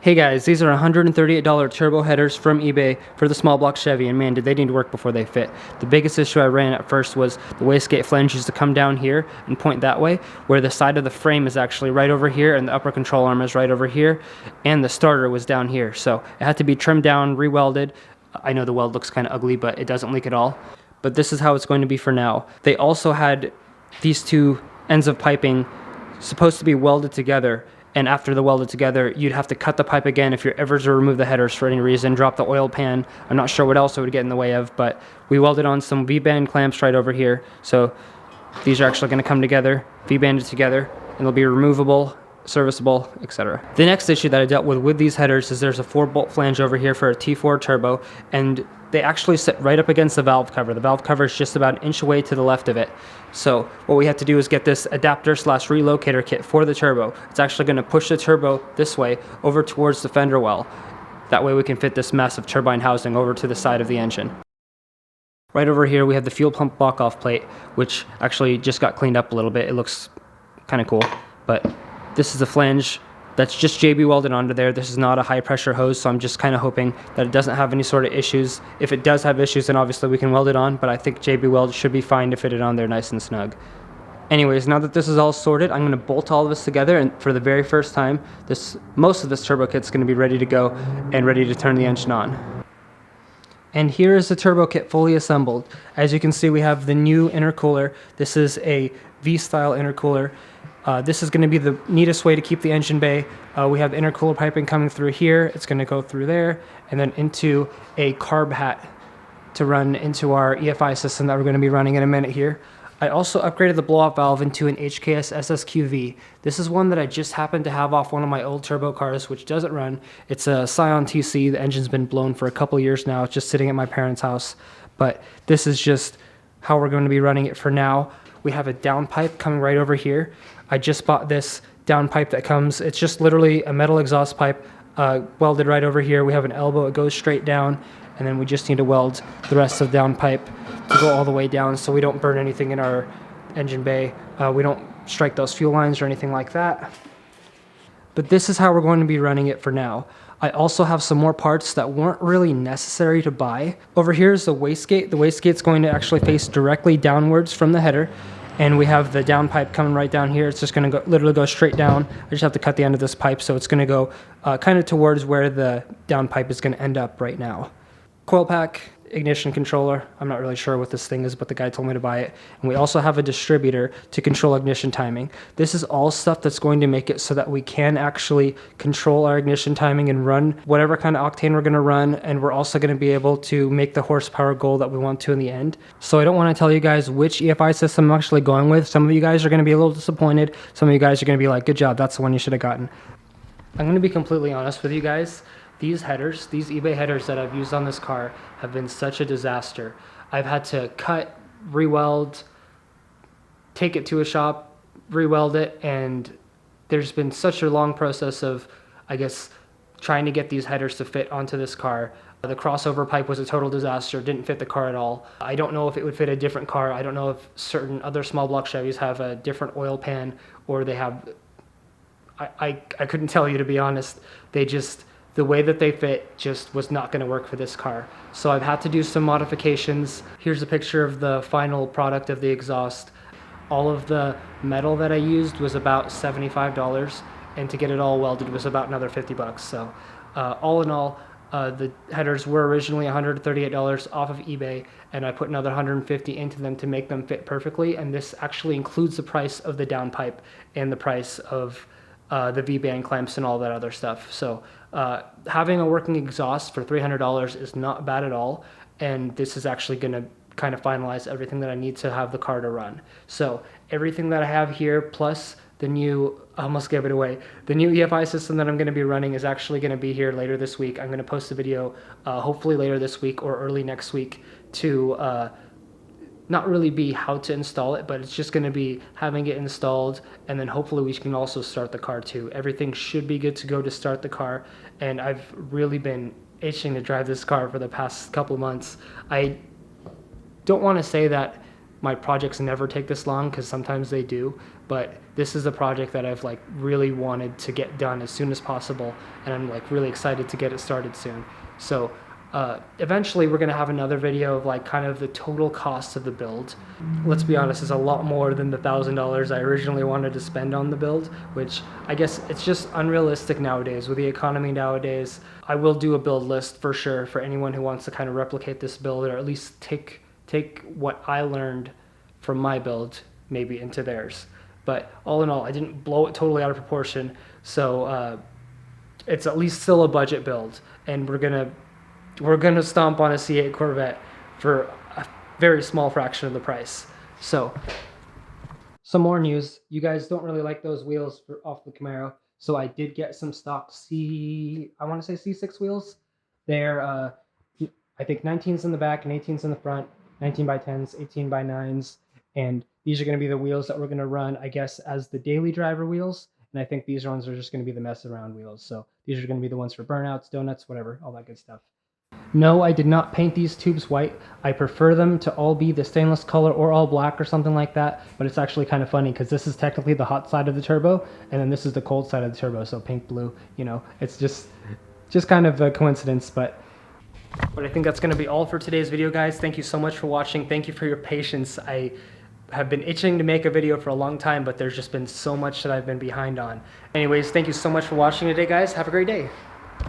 Hey guys, these are $138 turbo headers from eBay for the small block Chevy, and man, did they need to work before they fit. The biggest issue I ran at first was the wastegate flange used to come down here and point that way, where the side of the frame is actually right over here and the upper control arm is right over here, and the starter was down here. So it had to be trimmed down, re-welded. I know the weld looks kind of ugly, but it doesn't leak at all. But this is how it's going to be for now. They also had these two ends of piping supposed to be welded together, and after they're welded together, you'd have to cut the pipe again if you're ever to remove the headers for any reason, drop the oil pan. I'm not sure what else it would get in the way of, but we welded on some V-band clamps right over here. So these are actually going to come together, V-banded together, and they'll be removable, serviceable, etc. The next issue that I dealt with these headers is there's a 4-bolt flange over here for a T4 turbo, and they actually sit right up against the valve cover. The valve cover is just about an inch away to the left of it. So what we have to do is get this adapter slash relocator kit for the turbo. It's actually going to push the turbo this way over towards the fender well. That way we can fit this massive turbine housing over to the side of the engine. Right over here we have the fuel pump block-off plate, which actually just got cleaned up a little bit. It looks kind of cool, but this is the flange that's just JB welded onto there. This is not a high pressure hose, so I'm just kind of hoping that it doesn't have any sort of issues. If it does have issues, then obviously we can weld it on, but I think JB weld should be fine to fit it on there nice and snug. Anyways, now that this is all sorted, I'm going to bolt all of this together, and for the very first time, most of this turbo kit's going to be ready to go and ready to turn the engine on. And here is the turbo kit fully assembled. As you can see, we have the new intercooler. This is a V-style intercooler. This is going to be the neatest way to keep the engine bay. We have intercooler piping coming through here. It's going to go through there and then into a carb hat to run into our EFI system that we're going to be running in a minute here. I also upgraded the blow-off valve into an HKS SSQV. This is one that I just happened to have off one of my old turbo cars, which doesn't run. It's a Scion TC. The engine's been blown for a couple years now. It's just sitting at my parents' house. But this is just how we're going to be running it for now. We have a down pipe coming right over here. I just bought this down pipe that comes, it's just literally a metal exhaust pipe welded right over here. We have an elbow, it goes straight down, and then we just need to weld the rest of the down pipe to go all the way down so we don't burn anything in our engine bay. We don't strike those fuel lines or anything like that. But this is how we're going to be running it for now. I also have some more parts that weren't really necessary to buy. Over here is the wastegate. The wastegate's going to actually face directly downwards from the header. And we have the down pipe coming right down here. It's just going to literally go straight down. I just have to cut the end of this pipe, so it's going to go kind of towards where the down pipe is going to end up right now. Coil pack, ignition controller. I'm not really sure what this thing is, but the guy told me to buy it. And we also have a distributor to control ignition timing. This is all stuff that's going to make it so that we can actually control our ignition timing and run whatever kind of octane we're going to run, and we're also going to be able to make the horsepower goal that we want to in the end. So I don't want to tell you guys which EFI system I'm actually going with. Some of you guys are going to be a little disappointed. Some of you guys are going to be like, good job, that's the one you should have gotten. I'm going to be completely honest with you guys. These headers, these eBay headers that I've used on this car have been such a disaster. I've had to cut, re-weld, take it to a shop, re-weld it, and there's been such a long process of, I guess, trying to get these headers to fit onto this car. The crossover pipe was a total disaster, didn't fit the car at all. I don't know if it would fit a different car. I don't know if certain other small block Chevys have a different oil pan, or they have, I couldn't tell you, to be honest. The way that they fit just was not going to work for this car. So I've had to do some modifications. Here's a picture of the final product of the exhaust. All of the metal that I used was about $75, and to get it all welded was about another $50. So all in all, the headers were originally $138 off of eBay, and I put another $150 into them to make them fit perfectly, and this actually includes the price of the down pipe and the price of the V-band clamps and all that other stuff. So having a working exhaust for $300 is not bad at all, and this is actually going to kind of finalize everything that I need to have the car to run. So everything that I have here, plus the new, I almost gave it away, the new EFI system that I'm going to be running is actually going to be here later this week. I'm going to post a video hopefully later this week or early next week to not really be how to install it, but it's just going to be having it installed, and then hopefully we can also start the car too. Everything should be good to go to start the car, and I've really been itching to drive this car for the past couple months. I don't want to say that my projects never take this long, because sometimes they do, but this is a project that I've like really wanted to get done as soon as possible, and I'm like really excited to get it started soon. So eventually we're going to have another video of like kind of the total cost of the build. Let's be honest, it's a lot more than the $1,000 I originally wanted to spend on the build, which I guess it's just unrealistic nowadays with the economy nowadays. I will do a build list for sure for anyone who wants to kind of replicate this build, or at least take what I learned from my build maybe into theirs. But all in all, I didn't blow it totally out of proportion, so it's at least still a budget build, and we're gonna stomp on a C8 Corvette for a very small fraction of the price. So, some more news. You guys don't really like those wheels off the Camaro, so I did get some stock I want to say C6 wheels. They're, I think 19s in the back and 18s in the front, 19 by 10s, 18 by 9s, and these are going to be the wheels that we're going to run, I guess, as the daily driver wheels. And I think these ones are just going to be the mess around wheels. So these are going to be the ones for burnouts, donuts, whatever, all that good stuff. No, I did not paint these tubes white. I prefer them to all be the stainless color or all black or something like that, but it's actually kind of funny because this is technically the hot side of the turbo, and then this is the cold side of the turbo, so pink, blue, you know, it's just kind of a coincidence, but I think that's going to be all for today's video, guys. Thank you so much for watching. Thank you for your patience. I have been itching to make a video for a long time, but there's just been so much that I've been behind on. Anyways, thank you so much for watching today, guys. Have a great day.